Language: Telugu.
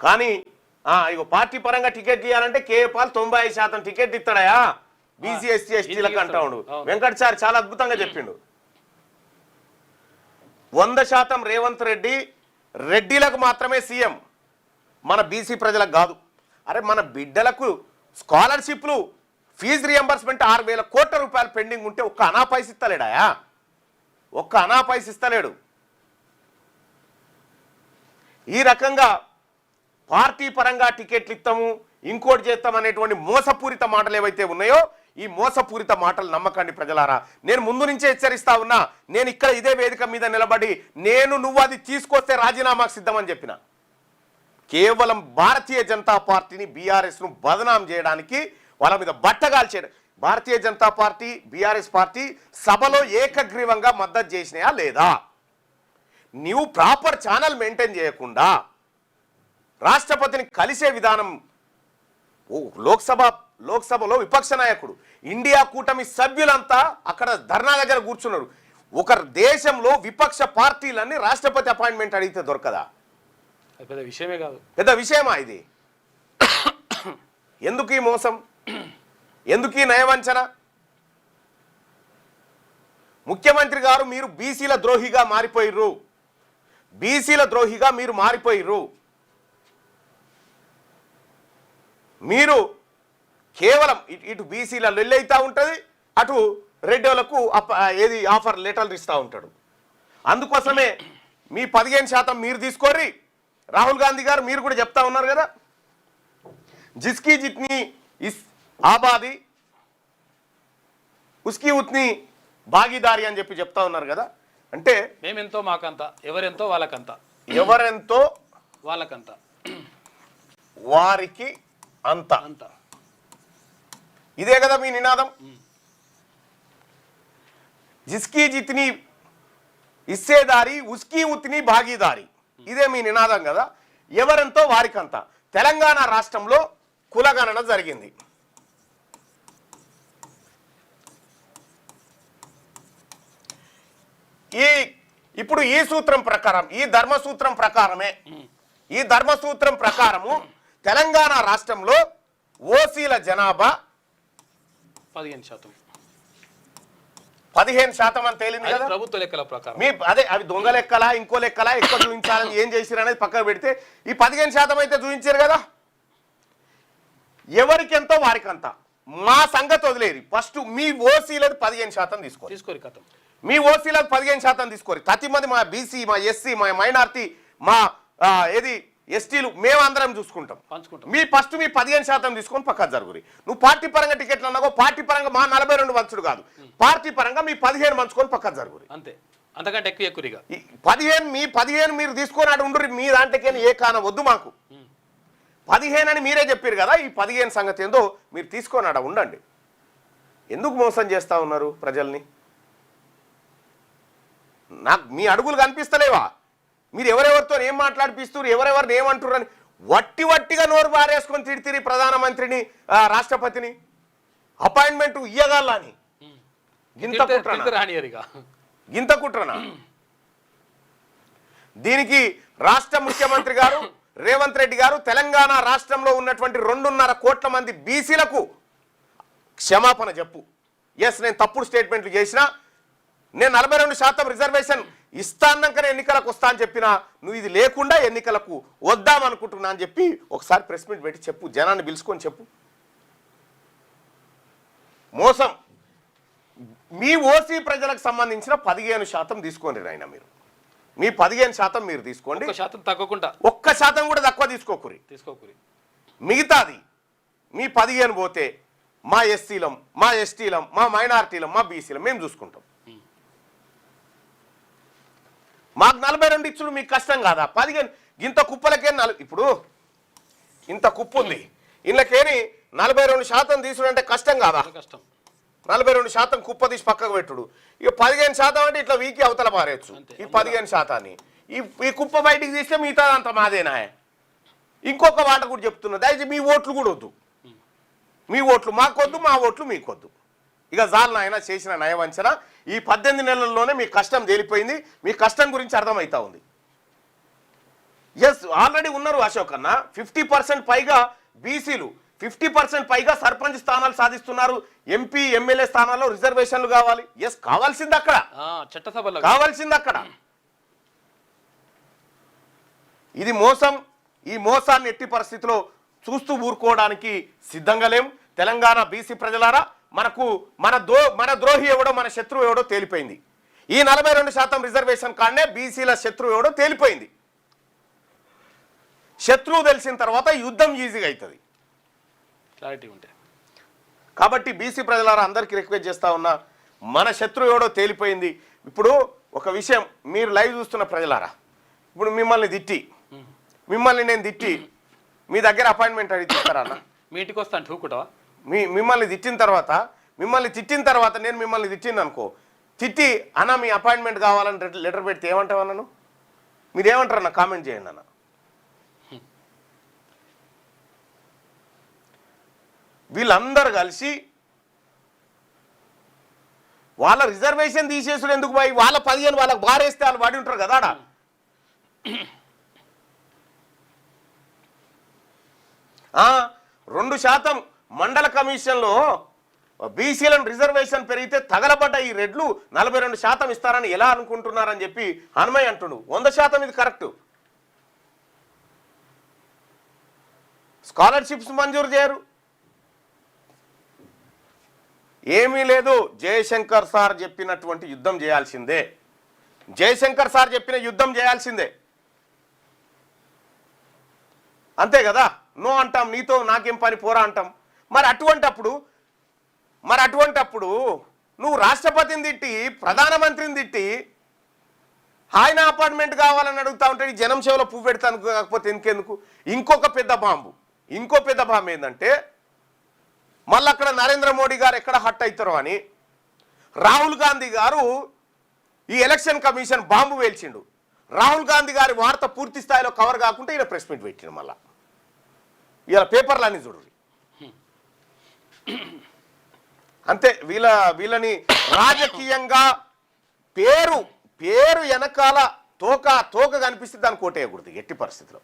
కానీ ఇగో పార్టీ పరంగా టికెట్ ఇవ్వాలంటే కేపాల్ 95% టికెట్ ఇస్తాడయా బీసీ ఎస్టీ ఎస్టీలకు అంటాడు. వెంకటచారి చాలా అద్భుతంగా చెప్పిండు. 100% రేవంత్ రెడ్డి రెడ్డిలకు మాత్రమే సీఎం, మన బీసీ ప్రజలకు కాదు. అరే మన బిడ్డలకు స్కాలర్షిప్లు ఫీజు రియంబర్స్మెంట్ 6,000 కోట్ల రూపాయలు పెండింగ్ ఉంటే ఒక్క అనా పైస ఇస్తలేడాయా, ఒక్క అనా పైస ఇస్తలేడు. ఈ రకంగా పార్టీ పరంగా టికెట్లు ఇస్తాము ఇంకోటి చేస్తాం అనేటువంటి మోసపూరిత మాటలు ఏవైతే ఉన్నాయో ఈ మోసపూరిత మాటలు నమ్మకండి ప్రజలారా. నేను ముందు నుంచే హెచ్చరిస్తా ఉన్నా. నేను ఇక్కడ ఇదే వేదిక మీద నిలబడి నువ్వు అది తీసుకొస్తే రాజీనామాకు సిద్ధమని చెప్పిన. కేవలం భారతీయ జనతా పార్టీని బీఆర్ఎస్ను బదనాం చేయడానికి వాళ్ళ మీద బట్టగాలు చేయడం. Bharatiya Janata party BRS party సభలో ఏకగ్రీవంగా మద్దతు చేసినాయా లేదా? నీవు ప్రాపర్ ఛానల్ మెయింటైన్ చేయకుండా రాష్ట్రపతిని కలిసే విధానం. లోక్సభలో విపక్ష నాయకుడు ఇండియా కూటమి సభ్యులంతా అక్కడ ధర్నా దగ్గర కూర్చున్నారు. ఒక దేశంలో విపక్ష పార్టీలన్నీ రాష్ట్రపతి అపాయింట్మెంట్ అడిగితే దొరకదా? పెద్ద విషయమే కాదు. పెద్ద విషయమా ఇది? ఎందుకు ఈ మోసం, ఎందుకు ఈ నయవంచన? ముఖ్యమంత్రి గారు మీరు బీసీల ద్రోహిగా మారిపోయిర్రు, బీసీల ద్రోహిగా మీరు మారిపోయిర్రు. మీరు కేవలం ఇటు బీసీల లొల్లి అవుతూ ఉంటుంది, అటు రెడ్డిలకు ఏది ఆఫర్ లెటర్లు ఇస్తూ ఉంటాడు. అందుకోసమే మీ 15% మీరు తీసుకోర్రి. రాహుల్ గాంధీ గారు మీరు కూడా చెప్తా ఉన్నారు కదా, జిస్కీ జిట్నీ ఇస్ ఆబాది ఉస్కీ ఉత్నీ భాగీదారి అని చెప్పి చెప్తా ఉన్నారు కదా. అంటే మేమెంతో మాకంత, ఎవరెంతో వాళ్ళకంత, ఎవరెంతో వాళ్ళకంత, వారికి అంత అంత. ఇదే కదా మీ నినాదం. జిస్కీ జిత్ని ఇస్సేదారి ఉస్కీ ఉత్ని భాగీదారి, ఇదే మీ నినాదం కదా. ఎవరెంతో వారికంత. తెలంగాణ రాష్ట్రంలో కులగణన జరిగింది. ఇప్పుడు ఈ సూత్రం ప్రకారం, ఈ ధర్మసూత్రం ప్రకారమే, ఈ ధర్మసూత్రం ప్రకారము తెలంగాణ రాష్ట్రంలో ఓసీల జనాభా 15% అని తేలింది కదా ప్రభుత్వ లెక్కల ప్రకారం. మీ అదే అవి దొంగ లెక్కలా ఇంకో లెక్కలా ఎక్కువ చూపించాలని ఏం చేసిరు అనేది పక్కకు పెడితే ఈ 15% అయితే చూపించారు కదా. ఎవరికెంతో వారికంతా. మా సంగతి వదిలేరు. ఫస్ట్ మీ ఓసీలది 15% తీసుకోరు కథం. మీ ఓసీలకు 15% తీసుకోరు. 10 మంది మా బీసీ, మా ఎస్సీ, మా మైనార్టీ, మా ఏది ఎస్టీలు మేమందరం చూసుకుంటాం. మీ ఫస్ట్ మీ 15% తీసుకొని పక్కన జరుగురి. నువ్వు పార్టీ పరంగా టికెట్లు అన్నాగో పార్టీ పరంగా మా 42 మంచుడు కాదు, పార్టీ పరంగా మీ 15 మంచుకొని పక్కన జరుగురి. అంతే, అంతకంటే ఎక్కువ 15 మీరు తీసుకొని అటు ఉండ్రి. మీ దాంట్లోకే ఏ కాన వద్దు మాకు. 15 అని మీరే చెప్పారు కదా. ఈ 15 సంగతి ఏందో మీరు తీసుకొని అడ ఉండండి. ఎందుకు మోసం చేస్తా ఉన్నారు ప్రజల్ని? నాకు మీ అడుగులు కనిపిస్తలేవా? మీరు ఎవరెవరితో ఏం మాట్లాడిపిస్తున్నారు, ఎవరెవరిని ఏమంటున్నారు అని వట్టిగా నోరు బారేసుకొని తిడితిరి ప్రధానమంత్రిని, రాష్ట్రపతిని. అపాయింట్మెంట్ ఇయ్యగలని గింత కుట్రనా? దీనికి రాష్ట్ర ముఖ్యమంత్రి గారు రేవంత్ రెడ్డి గారు తెలంగాణ రాష్ట్రంలో ఉన్నటువంటి 2.5 కోట్ల మంది బీసీలకు క్షమాపణ చెప్పు. ఎస్, నేను తప్పుడు స్టేట్మెంట్లు చేసినా, నేను 42% రిజర్వేషన్ ఇస్తాన్నాకనే ఎన్నికలకు వస్తా అని చెప్పినా, నువ్వు ఇది లేకుండా ఎన్నికలకు వద్దామనుకుంటున్నా అని చెప్పి ఒకసారి ప్రెస్ మీట్ పెట్టి చెప్పు, జనాన్ని పిలుచుకొని చెప్పు. మోసం. మీ ఓసీ ప్రజలకు సంబంధించిన 15% తీసుకోండి నాయన. మీరు మీ 15% మీరు తీసుకోండి. 1% తగ్గకుండా, 1% కూడా తక్కువ తీసుకోకూరి. మిగతాది మీ 15 పోతే మా ఎస్సీలం, మా ఎస్టీలం, మా మైనార్టీలం, మా బీసీలం మేము చూసుకుంటాం. మాకు 42 ఇచ్చుడు మీకు కష్టం కాదా? 15 ఇంత కుప్పలకే ఇప్పుడు ఇంత కుప్పు ఉంది, ఇళ్ళకేని 42% తీసుడంటే కష్టం కాదా? 42% కుప్ప తీసి పక్కకు పెట్టుడు. ఇక 15% అంటే ఇట్లా వీకి అవతల మారేయచ్చు. ఈ 15%ని ఈ కుప్ప బయటికి తీస్తే మిగతా అంత మాదేనా? ఇంకొక మాట కూడా చెప్తున్నా, దయచేసి మీ ఓట్లు కూడా వద్దు. మీ ఓట్లు మాకొద్దు, మా ఓట్లు మీకొద్దు. ఇక జాలను ఆయన చేసిన నయవంచన ఈ 18 నెలల్లోనే మీ కష్టం తేలిపోయింది. మీ కష్టం గురించి అర్థమవుతా ఉంది. ఎస్ ఆల్రెడీ ఉన్నారు అశోక్ అన్న 50% పైగా బీసీలు 50% పైగా సర్పంచ్ స్థానాలు సాధిస్తున్నారు. ఎంపీ ఎమ్మెల్యే స్థానాల్లో రిజర్వేషన్లు కావాలి. ఎస్ కావాల్సింది అక్కడ, చట్టసభలో కావాల్సింది అక్కడ. ఇది మోసం. ఈ మోసాన్ని ఎట్టి పరిస్థితిలో చూస్తూ ఊరుకోవడానికి సిద్ధంగా లేం. తెలంగాణ బీసీ ప్రజలారా, మన ద్రోహి ఎవడో మన శత్రువు ఎవడో తేలిపోయింది. ఈ 42% రిజర్వేషన్ కాడనే బీసీల శత్రువు ఎవడో తేలిపోయింది. శత్రువు తెలిసిన తర్వాత యుద్ధం ఈజీగా అవుతుంది. క్లారిటీ ఉంటే కాబట్టి బీసీ ప్రజలారా అందరికీ రిక్వెస్ట్ చేస్తా ఉన్నా, మన శత్రువు ఎవడో తేలిపోయింది. ఇప్పుడు ఒక విషయం, మీరు లైవ్ చూస్తున్న ప్రజలారా, ఇప్పుడు మిమ్మల్ని నేను తిట్టి మీ దగ్గర అపాయింట్మెంట్ అడిగి తీస్తారా అన్న? మీ ఇంటికి వస్తాను ఠూకుటవా? మిమ్మల్ని తిట్టిన తర్వాత నేను మిమ్మల్ని తిట్టింది అనుకో, తిట్టి అన్న మీ అపాయింట్మెంట్ కావాలని లెటర్ పెడితే ఏమంటావు అన్నను? మీరేమంటారు అన్న? కామెంట్ చేయండి అన్న. వీళ్ళందరూ కలిసి వాళ్ళ రిజర్వేషన్ తీసేసుడు ఎందుకు పోయి వాళ్ళ 15 వాళ్ళకి బారేస్తే వాళ్ళు పడి ఉంటారు కదా ఆడ. 2% మండల కమిషన్లో బీసీలను రిజర్వేషన్ పెరిగితే తగలబడ్డ ఈ రెడ్లు 42% ఇస్తారని ఎలా అనుకుంటున్నారని చెప్పి హనుమయ్య అంటుడు. 100% ఇది కరెక్ట్. స్కాలర్షిప్స్ మంజూరు చేయరు, ఏమీ లేదు. జయశంకర్ సార్ చెప్పినటువంటి యుద్ధం చేయాల్సిందే. జయశంకర్ సార్ చెప్పిన యుద్ధం చేయాల్సిందే, అంతే కదా. నో అంటాం, నీతో నాకేం పని పోరా అంటాం. మరి అటువంటప్పుడు నువ్వు రాష్ట్రపతిని తిట్టి ప్రధానమంత్రిని తిట్టి ఆయన అపార్ట్మెంట్ కావాలని అడుగుతా ఉంటే జనం సేవలో పువ్వు పెడతాను, కాకపోతే ఇంకెందుకు? ఇంకొక పెద్ద బాంబు ఏంటంటే, మళ్ళీ అక్కడ నరేంద్ర మోడీ గారు ఎక్కడ హట్ అవుతారో అని రాహుల్ గాంధీ గారు ఈ ఎలక్షన్ కమిషన్ బాంబు వేల్చిండు. రాహుల్ గాంధీ గారి వార్త పూర్తి స్థాయిలో కవర్ కాకుండా ఈయన ప్రెస్ మీట్ పెట్టిండు. మళ్ళా ఇలా పేపర్లు అన్నీ చూడు. అంతే. వీళ్ళని రాజకీయంగా పేరు వెనకాల తోక కనిపిస్తే దాన్ని కోటేయకూడదు ఎట్టి పరిస్థితిలో.